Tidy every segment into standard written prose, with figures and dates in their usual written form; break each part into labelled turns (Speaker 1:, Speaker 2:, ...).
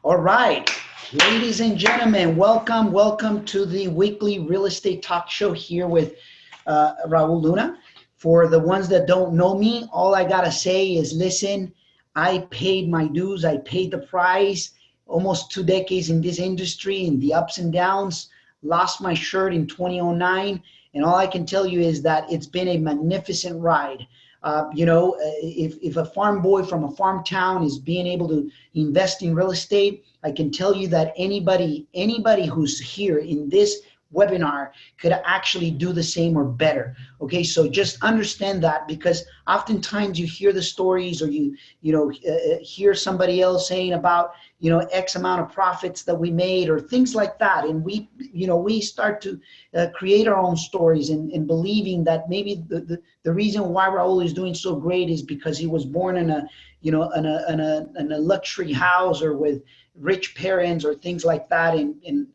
Speaker 1: All right, ladies and gentlemen, welcome to the weekly real estate talk show here with Raul Luna. For the ones that don't know me, all I gotta say is listen, I paid my dues, I paid the price, almost 2 decades in this industry and the ups and downs, lost my shirt in 2009, and all I can tell you is that it's been a magnificent ride. If a farm boy from a farm town is being able to invest in real estate, I can tell you that anybody who's here in this webinar could actually do the same or better. Okay, so just understand that, because oftentimes you hear the stories, or hear somebody else saying about X amount of profits that we made or things like that, and we start to create our own stories, and believing that maybe the reason why Raul is doing so great is because he was born in a luxury house, or with rich parents, or things like that, and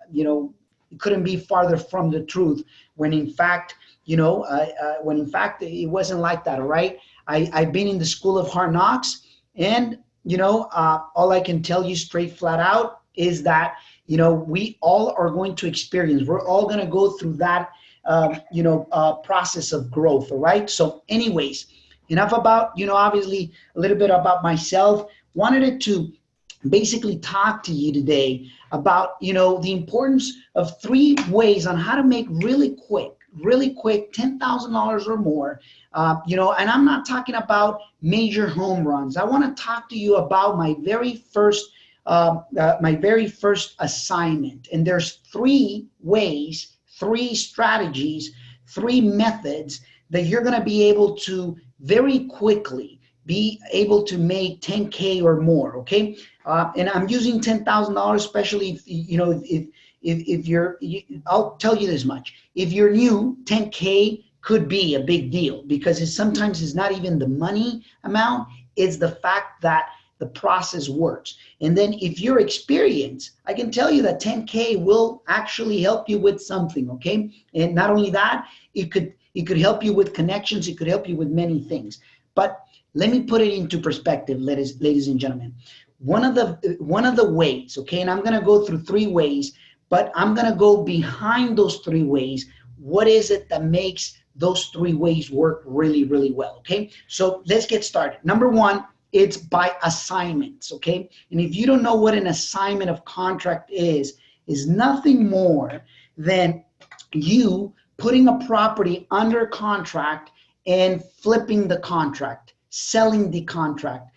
Speaker 1: it couldn't be farther from the truth, when in fact it wasn't like that. All right, I've been in the school of hard knocks, and all I can tell you straight flat out is that we all are going to experience, we're all going to go through that process of growth. All right, so anyways, enough about obviously a little bit about myself. Wanted to basically talk to you today about the importance of 3 ways on how to make really quick $10,000 or more. And I'm not talking about major home runs. I want to talk to you about my very first assignment. And there's 3 ways, 3 strategies, 3 methods that you're going to be able to very quickly be able to make 10K or more. Okay, and I'm using $10,000, especially if you're. I'll tell you this much: if you're new, 10K could be a big deal, because sometimes it's not even the money amount; it's the fact that the process works. And then if you're experienced, I can tell you that 10K will actually help you with something. Okay, and not only that, it could help you with connections. It could help you with many things. But let me put it into perspective, ladies and gentlemen. One of the ways, okay, and I'm going to go through 3 ways, but I'm going to go behind those 3 ways. What is it that makes those 3 ways work really, really well? Okay, so let's get started. Number 1, it's by assignments. Okay, and if you don't know what an assignment of contract is nothing more than you putting a property under contract and flipping the contract, selling the contract,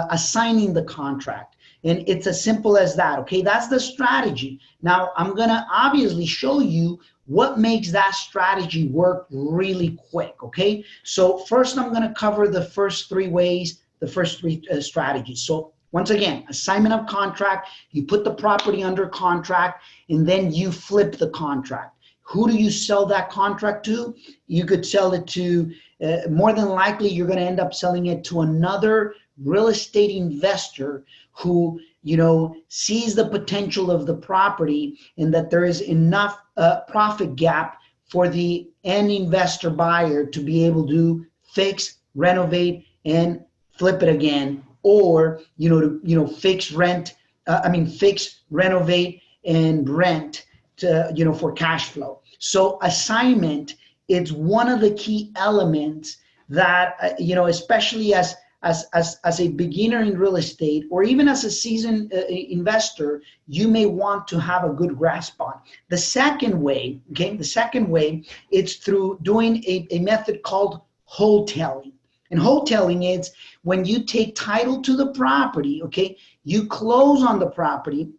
Speaker 1: assigning the contract. And it's as simple as that. Okay, that's the strategy. Now, I'm going to obviously show you what makes that strategy work really quick. Okay, so first I'm going to cover the first 3 ways, the first 3 strategies. So once again, assignment of contract, you put the property under contract, and then you flip the contract. Who do you sell that contract to? You could sell it to, more than likely, you're going to end up selling it to another real estate investor who, sees the potential of the property, and that there is enough profit gap for the end investor buyer to be able to fix, renovate, and flip it again, or fix, renovate, and rent to, for cash flow. So assignment, it's one of the key elements that especially as a beginner in real estate, or even as a seasoned investor, you may want to have a good grasp on. The second way, it's through doing a method called wholesaling. And wholesaling is when you take title to the property. Okay, you close on the property.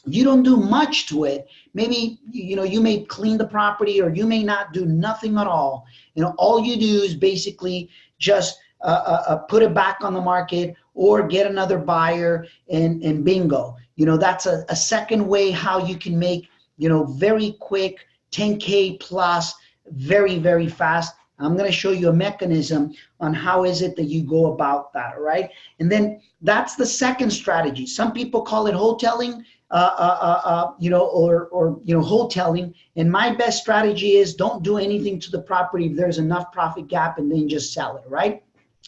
Speaker 1: You don't do much to it. Maybe you may clean the property, or you may not do nothing at all. All you do is basically just put it back on the market, or get another buyer, and bingo. That's a second way how you can make very quick 10K plus, very, very fast. I'm going to show you a mechanism on how is it that you go about that. All right, and then that's the second strategy. Some people call it wholesaling, wholesaling. And my best strategy is don't do anything to the property if there's enough profit gap, and then just sell it. Right.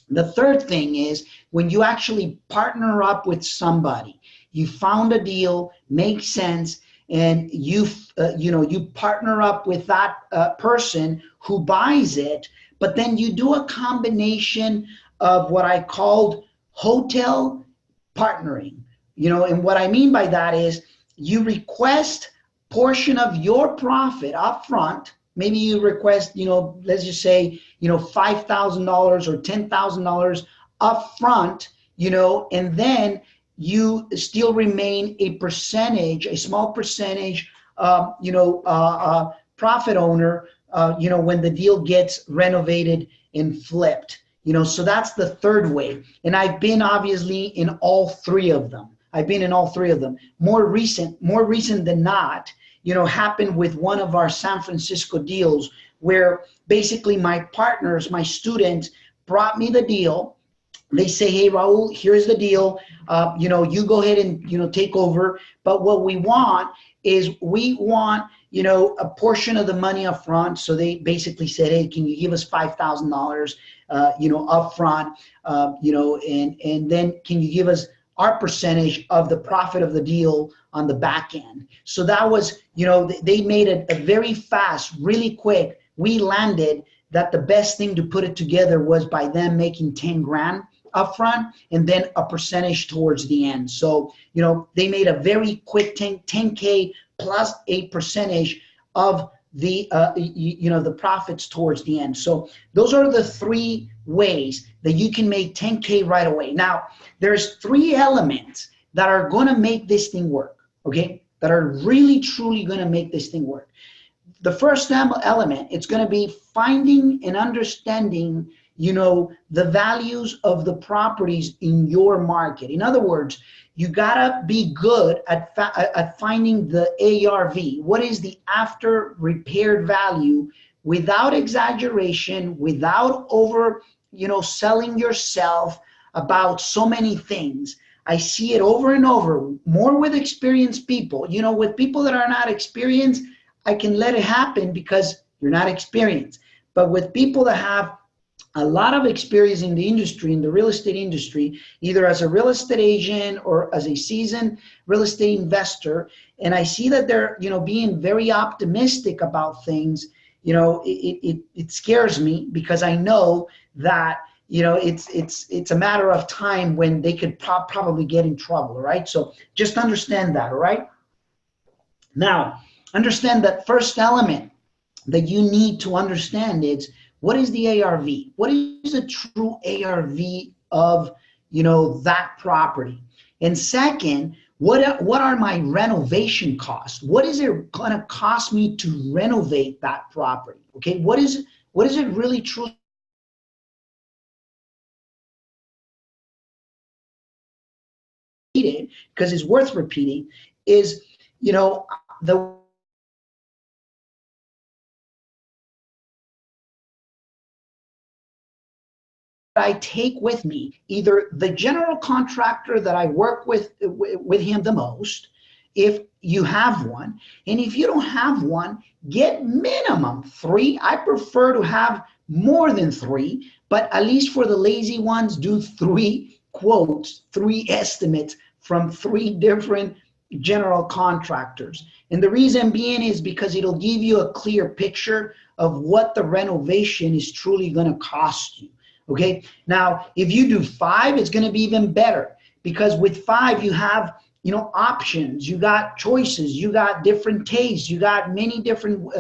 Speaker 1: The third thing is when you actually partner up with somebody, you found a deal, makes sense, and you partner up with that person who buys it, but then you do a combination of what I called hotel partnering. And what I mean by that is you request portion of your profit up front. Maybe you request, let's just say, $5,000 or $10,000 up front, and then you still remain a percentage, a small percentage, profit owner, when the deal gets renovated and flipped. So that's the third way. And I've been obviously in all three of them. More recent than not, happened with one of our San Francisco deals where basically my partners, my students brought me the deal. They say, hey, Raul, here's the deal. You go ahead and, take over. But what we want is a portion of the money up front. So they basically said, hey, can you give us $5,000, up front, and then can you give us our percentage of the profit of the deal on the back end? So that was, they made it a very fast, really quick. We landed that the best thing to put it together was by them making 10 grand upfront and then a percentage towards the end. So, they made a very quick 10K plus a percentage of the, the profits towards the end. So those are the three ways that you can make 10K right away. Now, there's three elements that are going to make this thing work, okay? That are really, truly going to make this thing work. The first element, it's going to be finding and understanding, the values of the properties in your market. In other words, you got to be good at finding the ARV. What is the after repaired value without exaggeration, without over, selling yourself about so many things. I see it over and over, more with experienced people. With people that are not experienced, I can let it happen because you're not experienced. But with people that have a lot of experience in the industry, in the real estate industry, either as a real estate agent or as a seasoned real estate investor, and I see that they're, being very optimistic about things, it scares me because I know that, it's a matter of time when they could probably get in trouble, all right? So just understand that, all right? Now, understand that first element that you need to understand is, what is the ARV? What is the true ARV of, that property? And second, what are my renovation costs? What is it going to cost me to renovate that property? Okay, what is it really truly? Because it's worth repeating, is, the I take with me, either the general contractor that I work with him the most, if you have one, and if you don't have one, get minimum 3. I prefer to have more than 3, but at least for the lazy ones, do 3 quotes, 3 estimates from 3 different general contractors. And the reason being is because it'll give you a clear picture of what the renovation is truly going to cost you. Okay, now if you do 5, it's going to be even better, because with 5 you have, options, you got choices, you got different tastes, you got many different,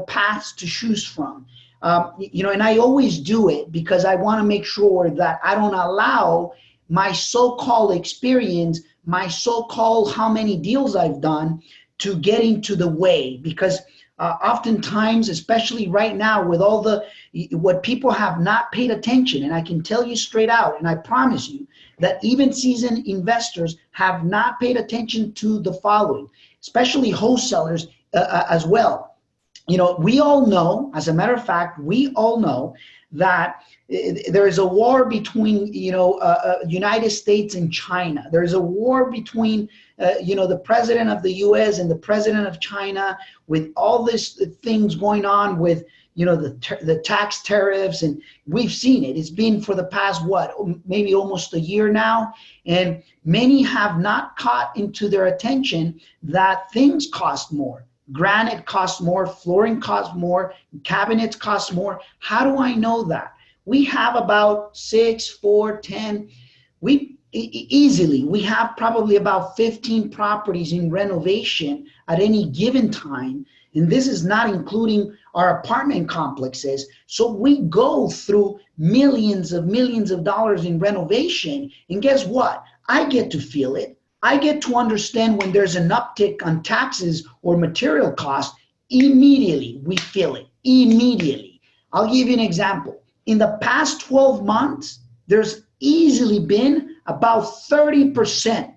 Speaker 1: paths to choose from. And I always do it because I want to make sure that I don't allow my so-called experience, my so-called how many deals I've done, to get into the way, because oftentimes, especially right now with all what people have not paid attention, and I can tell you straight out, and I promise you that even seasoned investors have not paid attention to the following, especially wholesalers as well. We all know, as a matter of fact, we all know that there is a war between, United States and China. There's a war between, the president of the U.S. and the president of China, with all this things going on with, the tax tariffs, and we've seen it. It's been for the past, maybe almost a year now, and many have not caught into their attention that things cost more. Granite costs more, flooring costs more, cabinets cost more. How do I know that? We have about 6, 4, 10, easily, we have probably about 15 properties in renovation at any given time. And this is not including our apartment complexes. So we go through millions of dollars in renovation. And guess what? I get to feel it. I get to understand when there's an uptick on taxes or material costs. Immediately, we feel it. Immediately. I'll give you an example. In the past 12 months, there's easily been about 30%,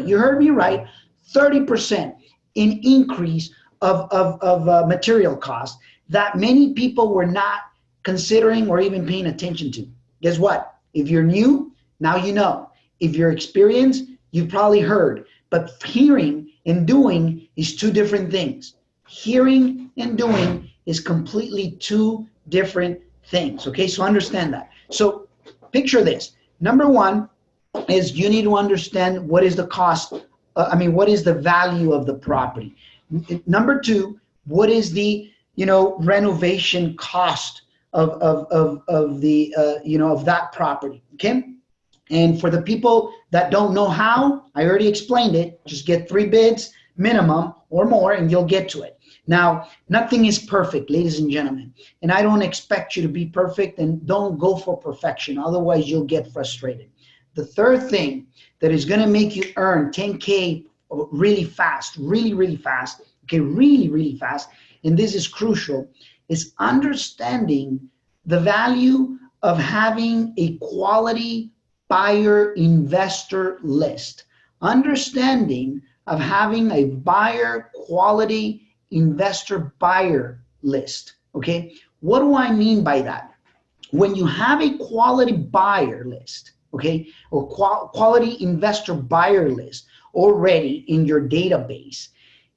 Speaker 1: you heard me right, 30% in increase of material costs that many people were not considering or even paying attention to. Guess what? If you're new, now you know. If you're experienced, you've probably heard. But hearing and doing is two different things. Hearing and doing is completely two different things. Okay, so understand that. So picture this. Number one is you need to understand what is the cost. What is the value of the property? Number two, what is the renovation cost of the of that property? Okay, and for the people that don't know how, I already explained it. Just get 3 bids minimum or more, and you'll get to it. Now, nothing is perfect, ladies and gentlemen, and I don't expect you to be perfect, and don't go for perfection. Otherwise, you'll get frustrated. The third thing that is going to make you earn 10K really fast, really fast, okay, really fast, and this is crucial, is understanding the value of having a quality buyer investor list. Understanding of having a buyer quality investor buyer list. Okay, what do I mean by that? When you have a quality buyer list, okay, or quality investor buyer list already in your database,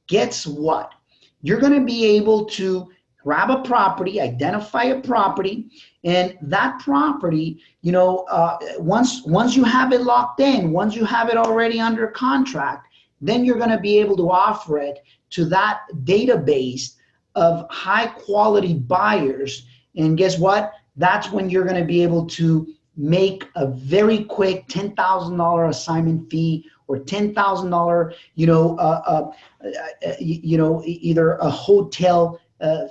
Speaker 1: guess what? You're going to be able to grab a property, identify a property, and that property, once you have it locked in, once you have it already under contract, then you're going to be able to offer it to that database of high quality buyers. And guess what? That's when you're going to be able to make a very quick $10,000 assignment fee, or $10,000, either a hotel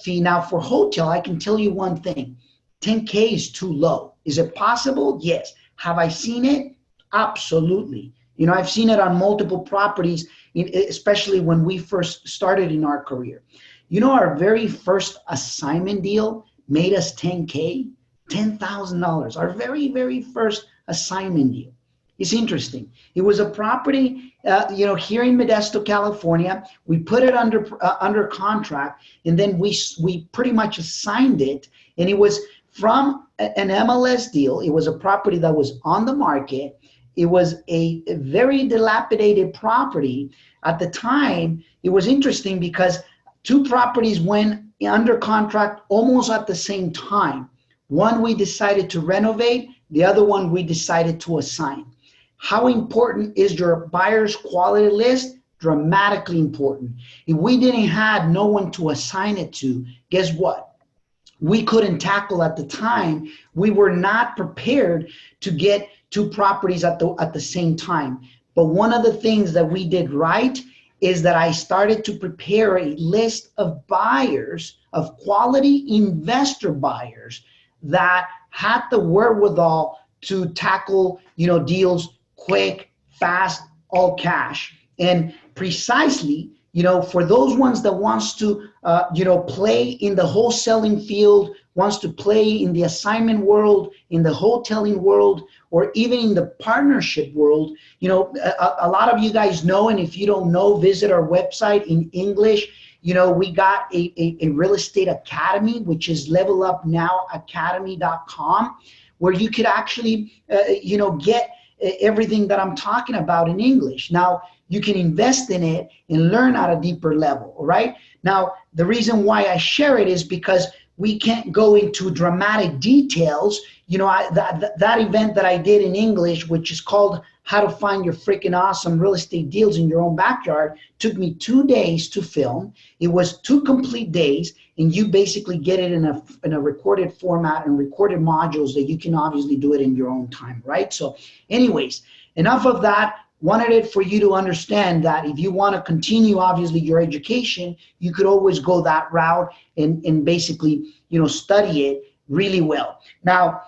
Speaker 1: fee. Now for hotel, I can tell you one thing, 10K is too low. Is it possible? Yes. Have I seen it? Absolutely. I've seen it on multiple properties, especially when we first started in our career. Our very first assignment deal made us 10K, $10,000. Our very first assignment deal. It's interesting. It was a property, here in Modesto, California. We put it under contract, and then we pretty much assigned it, and it was from an MLS deal. It was a property that was on the market. It was a very dilapidated property. At the time, it was interesting because 2 properties went under contract almost at the same time. One we decided to renovate, the other one we decided to assign. How important is your buyer's quality list? Dramatically important. If we didn't have no one to assign it to, guess what? We couldn't tackle at the time. We were not prepared to get 2 properties at the same time. But one of the things that we did right is that I started to prepare a list of buyers, of quality investor buyers that had the wherewithal to tackle, deals quick, fast, all cash. And precisely, for those ones that wants to, play in the wholesaling field, wants to play in the assignment world, in the hoteling world, or even in the partnership world, a lot of you guys know, and if you don't know, visit our website in English. we got a real estate academy, which is levelupnowacademy.com, where you could actually, get everything that I'm talking about in English. Now, you can invest in it and learn at a deeper level, all right? Now, the reason why I share it is because we can't go into dramatic details. That event that I did in English, which is called How to Find Your Freaking Awesome Real Estate Deals in Your Own Backyard, took me 2 days to film. It was 2 complete days, and you basically get it in a recorded format and recorded modules that you can obviously do it in your own time, right? So anyways, enough of that. Wanted it for you to understand that if you want to continue, obviously, your education, you could always go that route and basically, study it really well. Now,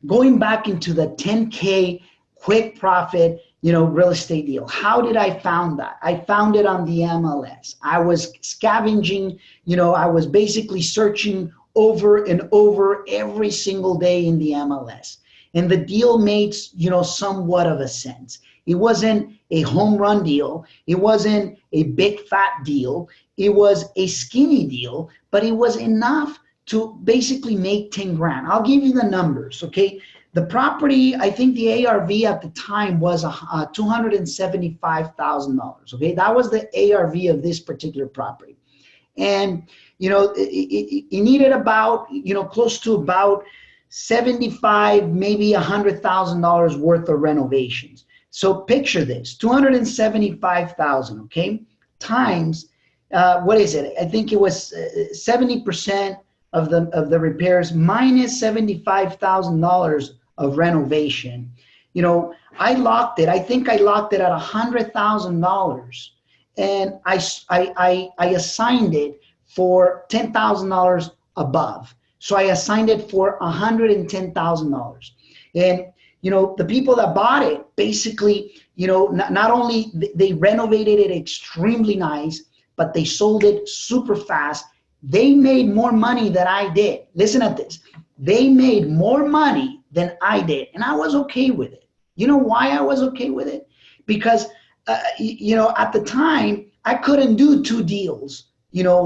Speaker 1: going back into the 10K quick profit, real estate deal. How did I found that? I found it on the MLS. I was scavenging, I was basically searching over and over every single day in the MLS. And the deal made, somewhat of a sense. It wasn't a home run deal. It wasn't a big fat deal. It was a skinny deal, but it was enough to basically make 10 grand. I'll give you the numbers, okay? The property, I think the ARV at the time was $275,000, okay? That was the ARV of this particular property. And, it needed about, close to about $75,000, maybe $100,000 worth of renovations. So picture this, 275,000, okay, times, what is it? I think it was 70% of the repairs minus $75,000 of renovation. I locked it. I think I locked it at $100,000, and I assigned it for $10,000 above. So I assigned it for $110,000. And the people that bought it, basically, not only they renovated it extremely nice, but they sold it super fast. They made more money than I did. Listen at this. They made more money than I did, and I was okay with it. You know why I was okay with it? Because, at the time, I couldn't do 2 deals,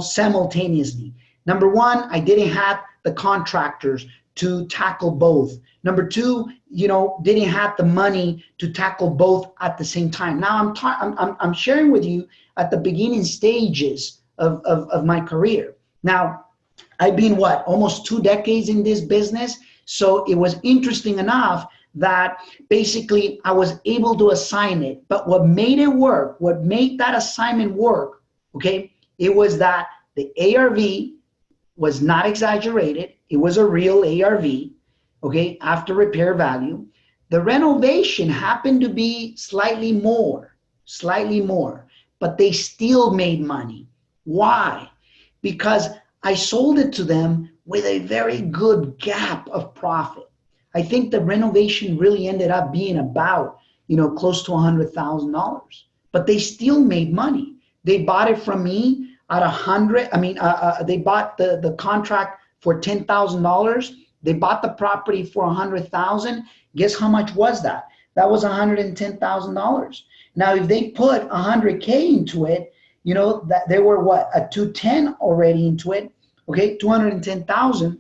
Speaker 1: simultaneously. Number one, I didn't have the contractors to tackle both. Number two, didn't have the money to tackle both at the same time. Now I'm sharing with you at the beginning stages of my career. Now, I've been almost 2 decades in this business. So it was interesting enough that basically I was able to assign it. But what made it work, what made that assignment work, okay, it was that the ARV was not exaggerated. It was a real ARV, okay, after repair value. The renovation happened to be slightly more, but they still made money. Why? Because I sold it to them with a very good gap of profit. I think the renovation really ended up being about, close to $100,000, but they still made money. They bought it from me at they bought the contract for $10,000. They bought the property for $100,000. Guess how much was that? That was $110,000. Now, if they put $100K into it, that they were at 210 already into it. Okay, 210,000,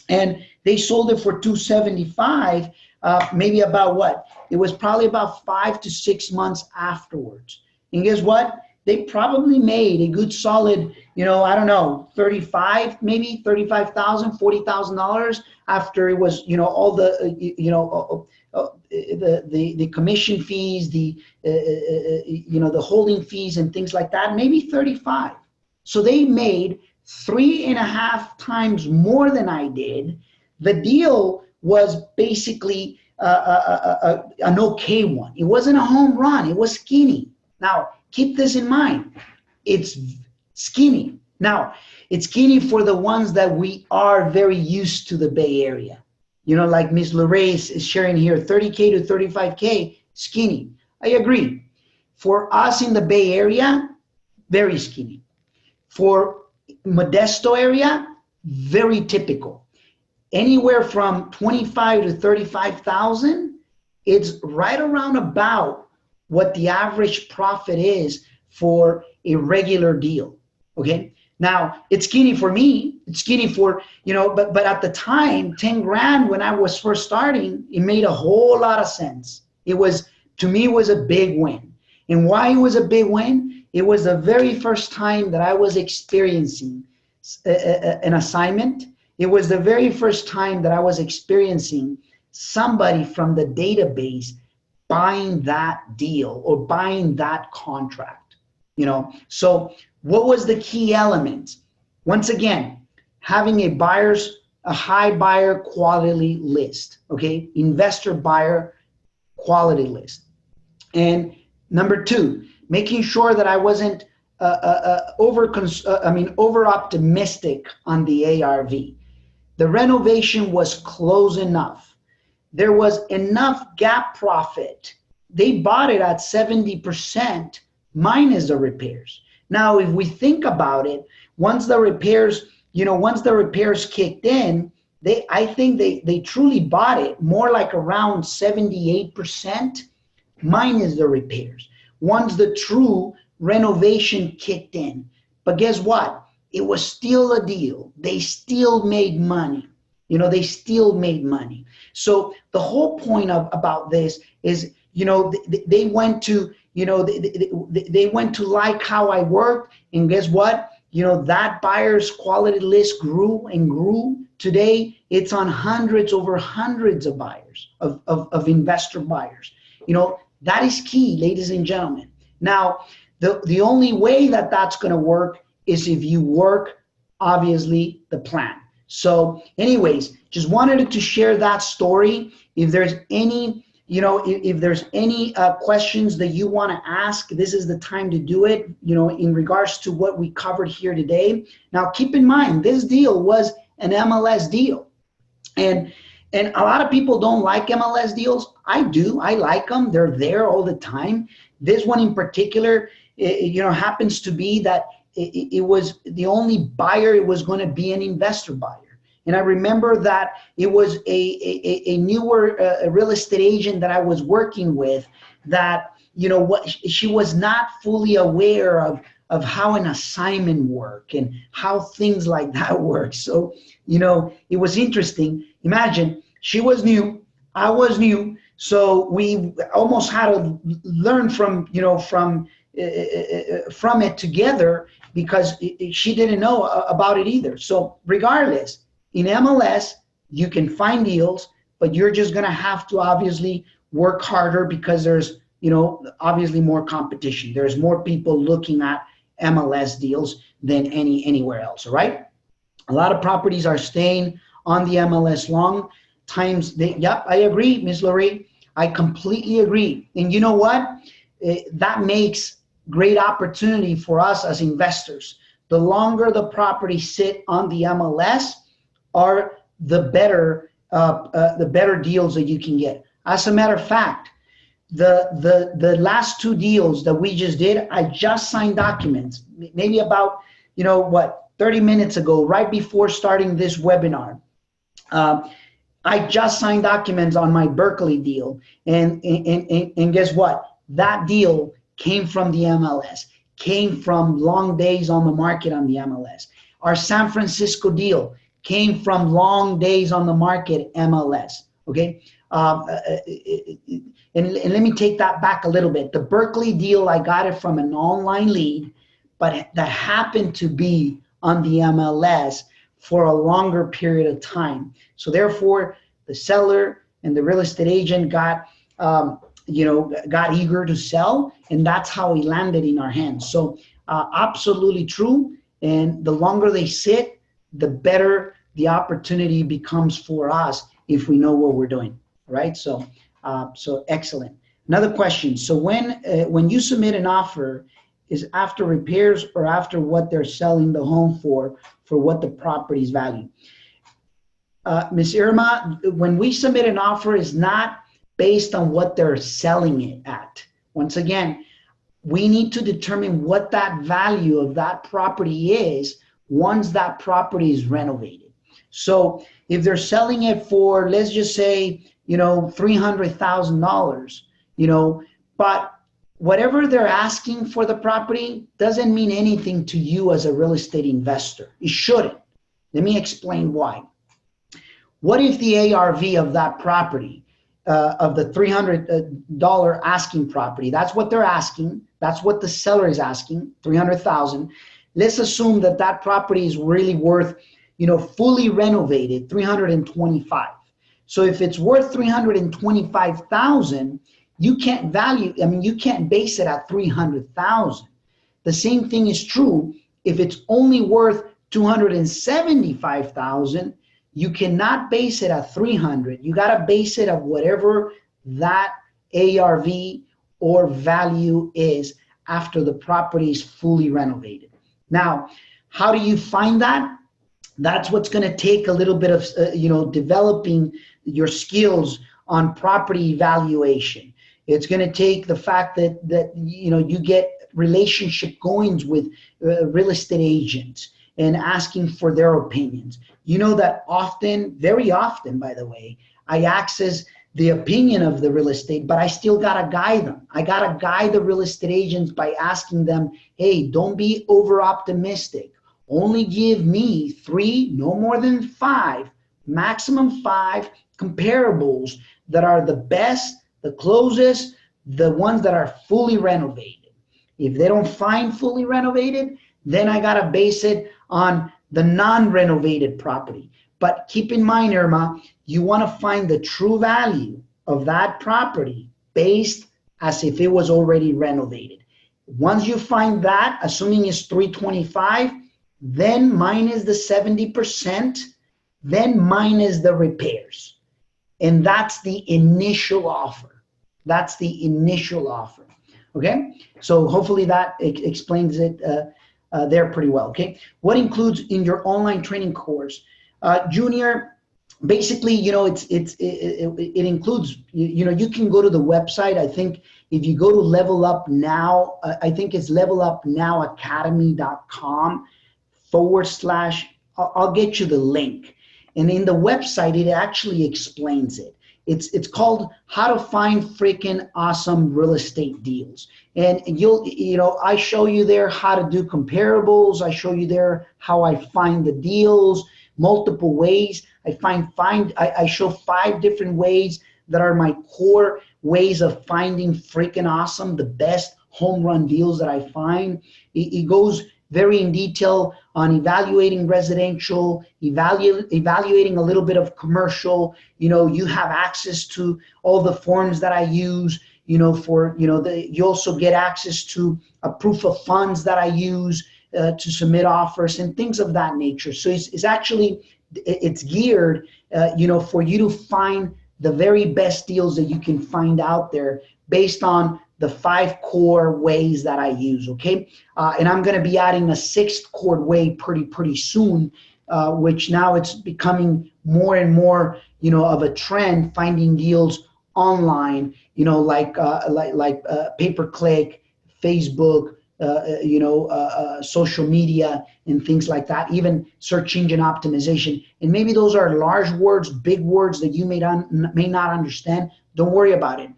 Speaker 1: and they sold it for 275. Maybe about it was probably about 5 to 6 months afterwards. And guess what? They probably made a good solid, I don't know, 35, maybe $35,000, $40,000 after it was, all the, the commission fees, the holding fees and things like that, maybe 35. So they made 3.5 times more than I did. The deal was basically an okay one. It wasn't a home run. It was skinny. Now, keep this in mind. It's skinny. Now, it's skinny for the ones that we are very used to the Bay Area. Like Ms. Lorraine is sharing here, 30K to 35K, skinny. I agree. For us in the Bay Area, very skinny. For Modesto area, very typical. Anywhere from 25 to 35,000, it's right around about what the average profit is for a regular deal. Okay. Now it's skinny for me. It's skinny for, but at the time, 10 grand when I was first starting, it made a whole lot of sense. It was, to me, it was a big win. And why it was a big win? It was the very first time that I was experiencing an assignment. It was the very first time that I was experiencing somebody from the database buying that deal or buying that contract. So what was the key element? Once again, having a high buyer quality list, okay? Investor buyer quality list. And number two, making sure that I wasn't over optimistic on the ARV. The renovation was close enough. There was enough gap profit. They bought it at 70% minus the repairs. Now, if we think about it, once the repairs kicked in, I think they truly bought it more like around 78% minus the repairs. Once the true renovation kicked in. But guess what? It was still a deal. They still made money. They still made money. So the whole point about this is, they went to, they went to like how I worked, and guess what? That buyer's quality list grew and grew. Today, it's on over hundreds of buyers, of investor buyers. That is key, ladies and gentlemen. Now, the only way that that's going to work is if you work, obviously, the plan. So anyways, just wanted to share that story. If there's any, if there's any questions that you want to ask, this is the time to do it, in regards to what we covered here today. Now, keep in mind, this deal was an MLS deal. And a lot of people don't like MLS deals. I do. I like them. They're there all the time. This one in particular, happens to be that it was the only buyer. It was going to be an investor buyer. And I remember that it was a newer real estate agent that I was working with that, she was not fully aware of how an assignment worked and how things like that work. So, it was interesting. Imagine, she was new, I was new. So we almost had to learn from it together, because she didn't know about it either. So regardless, in MLS, you can find deals, but you're just going to have to obviously work harder, because there's, obviously more competition. There's more people looking at MLS deals than anywhere else, all right? A lot of properties are staying on the MLS long times. Yep, I agree, Ms. Lorraine. I completely agree. And you know what? That makes great opportunity for us as investors. The longer the properties sit on the MLS, are the better deals that you can get. As a matter of fact, the last two deals that we just did, I just signed documents, maybe about 30 minutes ago, right before starting this webinar. I just signed documents on my Berkeley deal, and guess what? That deal came from the MLS, came from long days on the market on the MLS. Our San Francisco deal came from long days on the market MLS, okay? And let me take that back a little bit. The Berkeley deal, I got it from an online lead, but that happened to be on the MLS for a longer period of time. So therefore, the seller and the real estate agent got eager to sell, and that's how he landed in our hands. So absolutely true. And the longer they sit, the better the opportunity becomes for us if we know what we're doing, right? So excellent. Another question. So when you submit an offer, is after repairs or after what they're selling the home for what the property's value? Ms. Irma, when we submit an offer, is not based on what they're selling it at. Once again, we need to determine what that value of that property is once that property is renovated. So if they're selling it for, let's just say, $300,000, but whatever they're asking for the property doesn't mean anything to you as a real estate investor. It shouldn't. Let me explain why. What if the ARV of that property, of the $300 asking property, that's what they're asking, that's what the seller is asking, $300,000. Let's assume that that property is really worth, fully renovated, $325,000. So if it's worth $325,000, you can't you can't base it at $300,000. The same thing is true if it's only worth $275,000. You cannot base it at 300. You got to base it at whatever that ARV or value is after the property is fully renovated. Now, how do you find that? That's what's going to take a little bit of, developing your skills on property evaluation. It's going to take the fact that you get relationship goings with real estate agents and asking for their opinions. You know that often, very often, by the way, I access the opinion of the real estate, but I still got to guide them. I got to guide the real estate agents by asking them, hey, don't be over optimistic. Only give me 3, no more than 5, maximum 5 comparables that are the best, the closest, the ones that are fully renovated. If they don't find fully renovated, then I got to base it on the non-renovated property. But keep in mind, Irma, you want to find the true value of that property based as if it was already renovated. Once you find that, assuming it's 325, then minus the 70%, then minus the repairs. And that's the initial offer. That's the initial offer. Okay? So hopefully that explains it there pretty well. Okay? What includes in your online training course? Junior, basically, it includes, you can go to the website. I think if you go to Level Up Now, I think it's levelupnowacademy.com / I'll get you the link. And in the website, it actually explains it. It's called How to Find Freaking Awesome Real Estate Deals. And I show you there how to do comparables. I show you there how I find the deals, multiple ways. I show 5 different ways that are my core ways of finding freaking awesome, the best home run deals that I find. It goes very in detail on evaluating residential, evaluating a little bit of commercial. You have access to all the forms that I use, you also get access to a proof of funds that I use to submit offers and things of that nature. So it's geared, for you to find the very best deals that you can find out there based on the 5 core ways that I use, okay? And I'm gonna be adding a 6th core way pretty soon, which now it's becoming more and more, of a trend, finding deals online, like pay-per-click, Facebook, social media and things like that, even search engine optimization. And maybe those are large words, big words that you may not understand. Don't worry about it.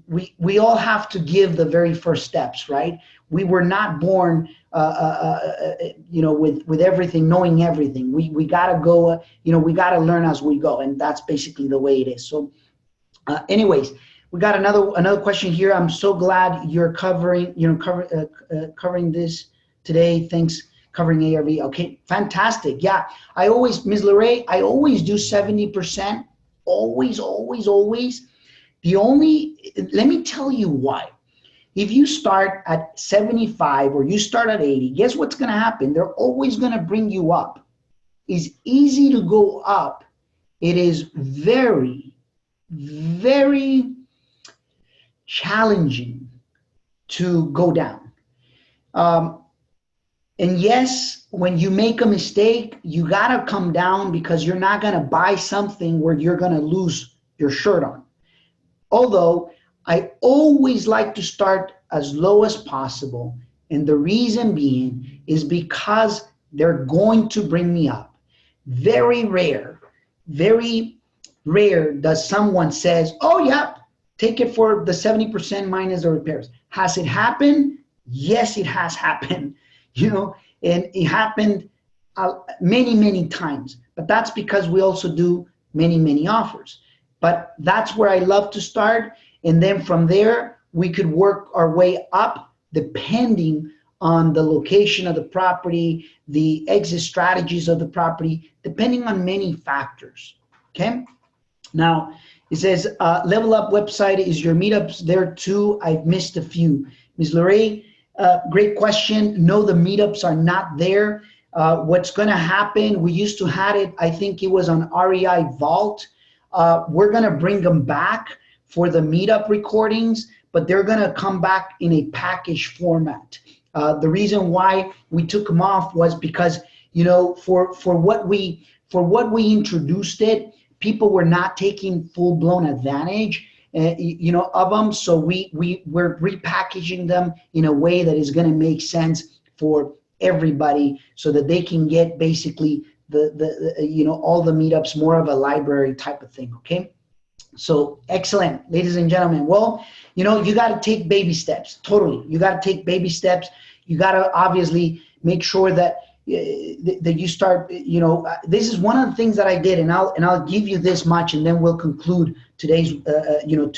Speaker 1: We all have to give the very first steps, right? We were not born, with everything, knowing everything. We gotta go, we gotta learn as we go, and that's basically the way it is. So, anyways, we got another question here. I'm so glad you're covering this today. Thanks, covering ARV. Okay, fantastic. Yeah, Ms. Lorraine, I always do 70%. Always. Let me tell you why. If you start at 75 or you start at 80, guess what's going to happen? They're always going to bring you up. It's easy to go up. It is very, very challenging to go down. And yes, when you make a mistake, you got to come down because you're not going to buy something where you're going to lose your shirt on. Although I always like to start as low as possible. And the reason being is because they're going to bring me up. Very rare does someone says, oh, yeah, take it for the 70% minus the repairs. Has it happened? Yes, it has happened, you know, and it happened many, many times. But that's because we also do many, many offers. But that's where I love to start. And then from there, we could work our way up depending on the location of the property, the exit strategies of the property, depending on many factors, okay? Now, it says, Level Up website, is your meetups there too? I've missed a few. Ms. Lorraine, great question. No, the meetups are not there. What's gonna happen, we used to have it, I think it was on REI Vault. We're gonna bring them back for the meetup recordings, but they're gonna come back in a package format. The reason why we took them off was because, you know, for what we introduced it, people were not taking full-blown advantage, you know, of them. So we're repackaging them in a way that is going to make sense for everybody, so that they can get basically the you know, all the meetups, more of a library type of thing. Okay. So excellent, ladies and gentlemen. Well, you know, you got to take baby steps. Totally, you got to take baby steps. You got to obviously make sure that that you start. You know, this is one of the things that I did, and I'll give you this much, and then we'll conclude today's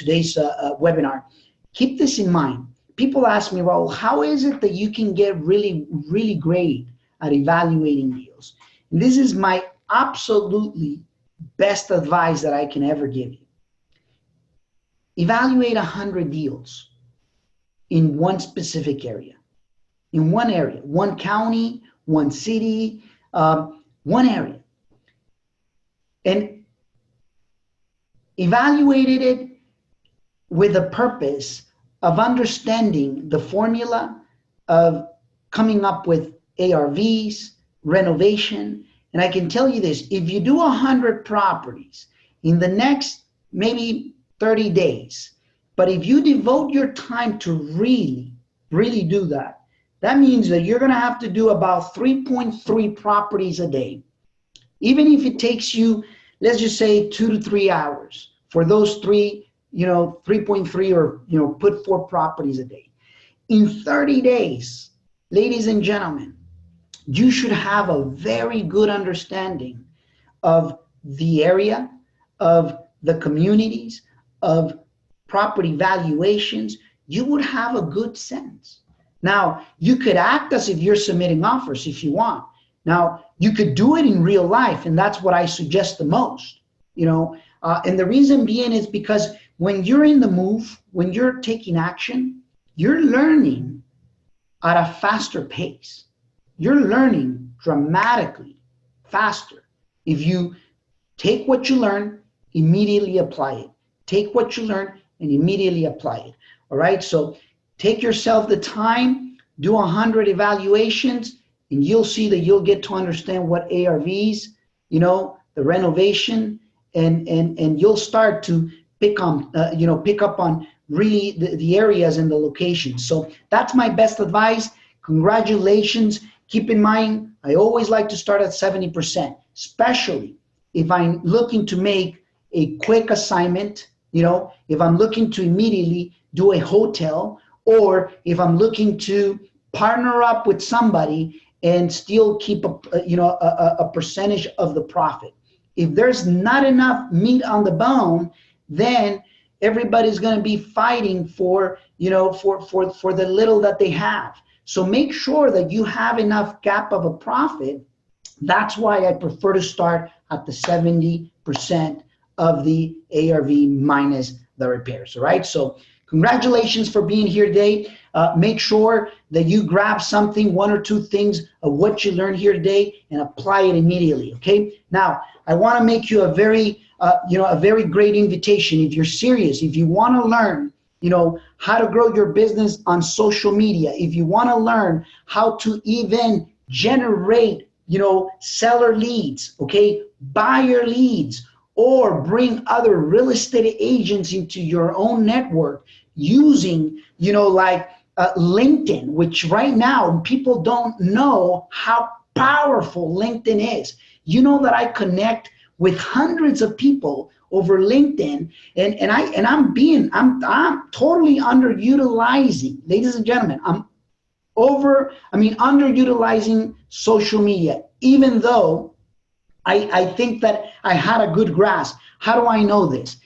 Speaker 1: today's webinar. Keep this in mind. People ask me, well, how is it that you can get really, really great at evaluating deals? And this is my absolutely best advice that I can ever give you. Evaluate 100 deals in one specific area, in one area, one county, one city, one area. And evaluated it with a purpose of understanding the formula of coming up with ARVs, renovation. And I can tell you this, if you do 100 properties in the next maybe 30 days, but if you devote your time to really do that, that means that you're going to have to do about 3.3 properties a day. Even if it takes you, let's just say 2 to 3 hours for those 3.3, or, put 4 properties a day. In 30 days, ladies and gentlemen, you should have a very good understanding of the area, of the communities, of property valuations. You would have a good sense. Now, you could act as if you're submitting offers if you want. Now, you could do it in real life, and that's what I suggest the most, and the reason being is because when you're in the move, when you're taking action, you're learning at a faster pace. You're learning dramatically faster. If you take what you learn, immediately apply it. Take what you learn and immediately apply it. All right, so take yourself the time, do 100 evaluations, and you'll see that you'll get to understand what ARVs, the renovation, and you'll start to pick up on really the areas and the locations. So that's my best advice. Congratulations. Keep in mind, I always like to start at 70%, especially if I'm looking to make a quick assignment, if I'm looking to immediately do a hotel, or if I'm looking to partner up with somebody and still keep a percentage of the profit. If there's not enough meat on the bone, then everybody's going to be fighting for the little that they have. So make sure that you have enough gap of a profit. That's why I prefer to start at the 70% of the ARV minus the repairs. All right. So congratulations for being here today. Make sure that you grab something, 1 or 2 things of what you learned here today, and apply it immediately. Okay. Now, I want to make you a very great invitation. If you're serious, if you want to learn, how to grow your business on social media, if you want to learn how to even generate, seller leads, okay, buyer leads, or bring other real estate agents into your own network using, LinkedIn, which right now people don't know how powerful LinkedIn is. You know that I connect with hundreds of people over LinkedIn, and I'm totally underutilizing, ladies and gentlemen. Underutilizing social media, even though I think that I had a good grasp. How do I know this?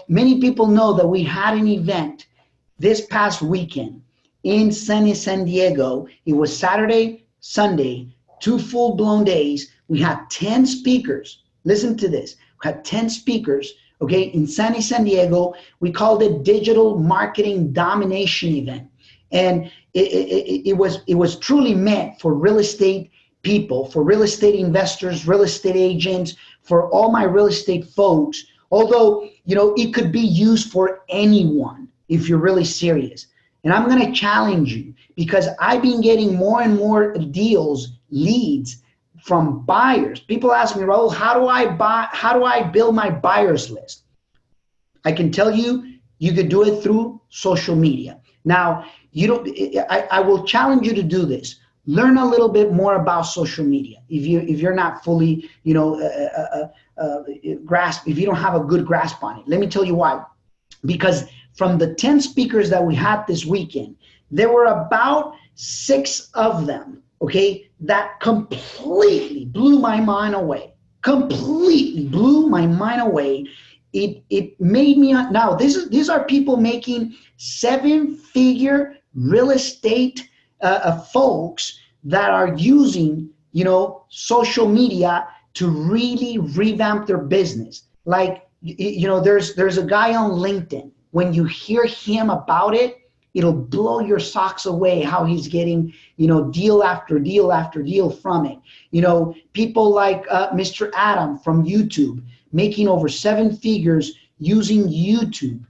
Speaker 1: Many people know that we had an event this past weekend in sunny San Diego. It was Saturday, Sunday, 2 full-blown days. We had 10 speakers. Listen to this. We had 10 speakers, okay, in sunny San Diego. We called it Digital Marketing Domination Event. And it was truly meant for real estate people, for real estate investors, real estate agents, for all my real estate folks. Although, it could be used for anyone if you're really serious. And I'm going to challenge you, because I've been getting more and more deals, leads from buyers. People ask me, Raul, how do I build my buyers list? I can tell you, you could do it through social media. Now, I will challenge you to do this. Learn a little bit more about social media. If you're not fully, grasp, if you don't have a good grasp on it. Let me tell you why. Because from the 10 speakers that we had this weekend, there were about 6 of them, okay, that completely blew my mind away. Completely blew my mind away. It made me, now these are people making 7-figure real estate folks that are using, social media to really revamp their business. Like, there's a guy on LinkedIn. When you hear him about it, it'll blow your socks away how he's getting, deal after deal after deal from it. People like Mr. Adam from YouTube, making over 7 figures using YouTube.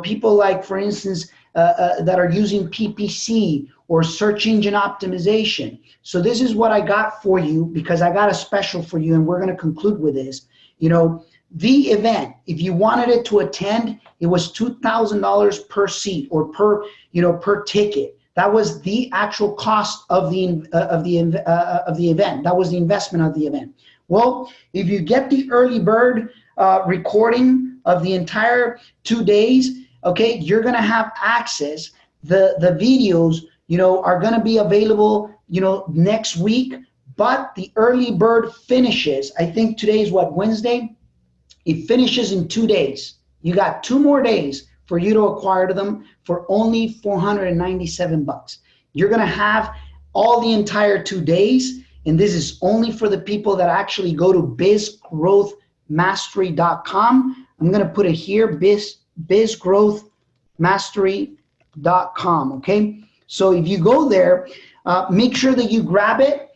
Speaker 1: People like, for instance, that are using PPC or search engine optimization. So this is what I got for you, because I got a special for you, and we're going to conclude with this. The event, if you wanted it to attend, it was $2,000 per seat, or per ticket. That was the actual cost of the event. That was the investment of the event. Well, if you get the early bird recording of the entire 2 days, okay, you're gonna have access. The videos, are gonna be available, next week. But the early bird finishes. I think today is what, Wednesday? It finishes in 2 days. You got 2 more days for you to acquire them for only $497. You're gonna have all the entire 2 days, and this is only for the people that actually go to bizgrowthmastery.com. I'm gonna put it here, bizgrowthmastery.com, okay? So if you go there, make sure that you grab it.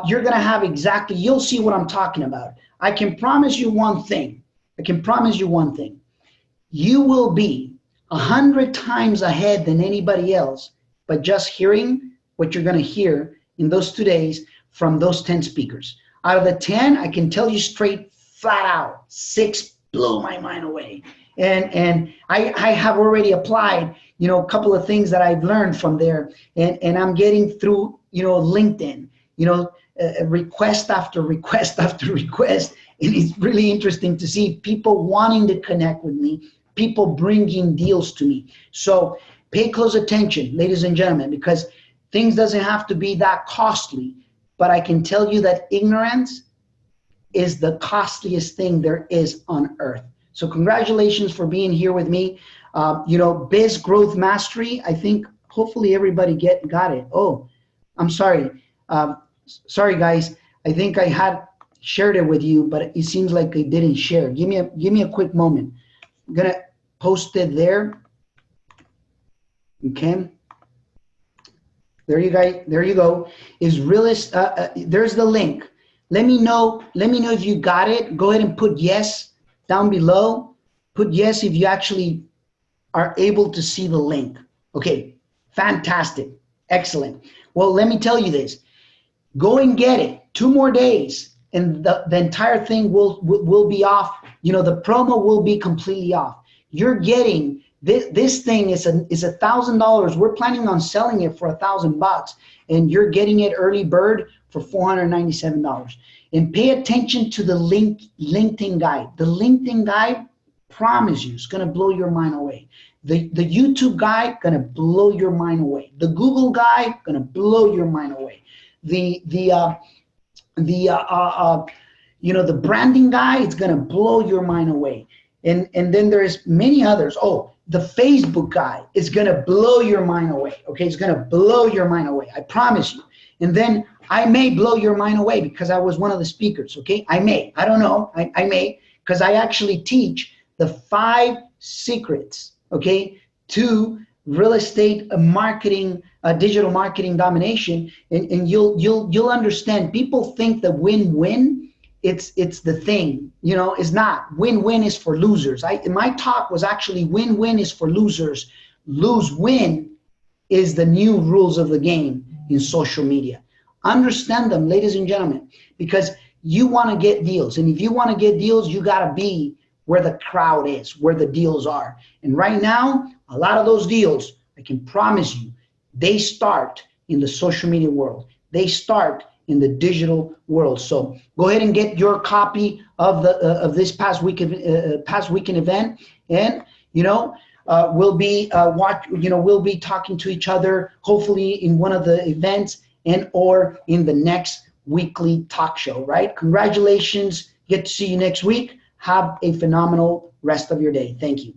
Speaker 1: You're gonna have exactly, you'll see what I'm talking about. I can promise you one thing. You will be 100 times ahead than anybody else, but just hearing what you're gonna hear in those 2 days from those 10 speakers. Out of the 10, I can tell you straight, flat out, 6 blew my mind away. And I have already applied, a couple of things that I've learned from there, and I'm getting through, LinkedIn, request after request after request. And it's really interesting to see people wanting to connect with me, people bringing deals to me. So pay close attention, ladies and gentlemen, because things doesn't have to be that costly, but I can tell you that ignorance is the costliest thing there is on earth. So congratulations for being here with me. Biz Growth Mastery, I think hopefully everybody got it. Oh, I'm sorry. Sorry guys, I think I had shared it with you, but it seems like they didn't share. Give me a quick moment. I'm gonna post it there. Okay. There you go. Is realist, there's the link. Let me know if you got it. Go ahead and put yes down below. Put yes if you actually are able to see the link. Okay, fantastic, excellent. Well, let me tell you this. Go and get it. 2 more days, and the entire thing will be off. The promo will be completely off. You're getting this thing is $1,000. We're planning on selling it for $1,000, and you're getting it early bird for $497. And pay attention to the LinkedIn guide. The LinkedIn guide, promise you, is going to blow your mind away. The YouTube guide, going to blow your mind away. The Google guide, going to blow your mind away. The branding guide, it's going to blow your mind away. And then there's many others. Oh, the Facebook guide is going to blow your mind away. Okay, it's going to blow your mind away. I promise you. And then I may blow your mind away because I was one of the speakers. Okay, I don't know. I may, because I actually teach the 5 secrets, okay, to real estate marketing, digital marketing domination. And you'll understand. People think that win-win, it's the thing, you know. It's not. Win-win is for losers. My talk was actually win-win is for losers. Lose-win is the new rules of the game in social media. Understand them, ladies and gentlemen, because you want to get deals. And if you want to get deals, you got to be where the crowd is, where the deals are. And right now, a lot of those deals, I can promise you, they start in the social media world. They start in the digital world. So go ahead and get your copy of this past weekend event, and we'll be we'll be talking to each other hopefully in one of the events and or in the next weekly talk show. Right? Congratulations. Get to see you next week. Have a phenomenal rest of your day. Thank you.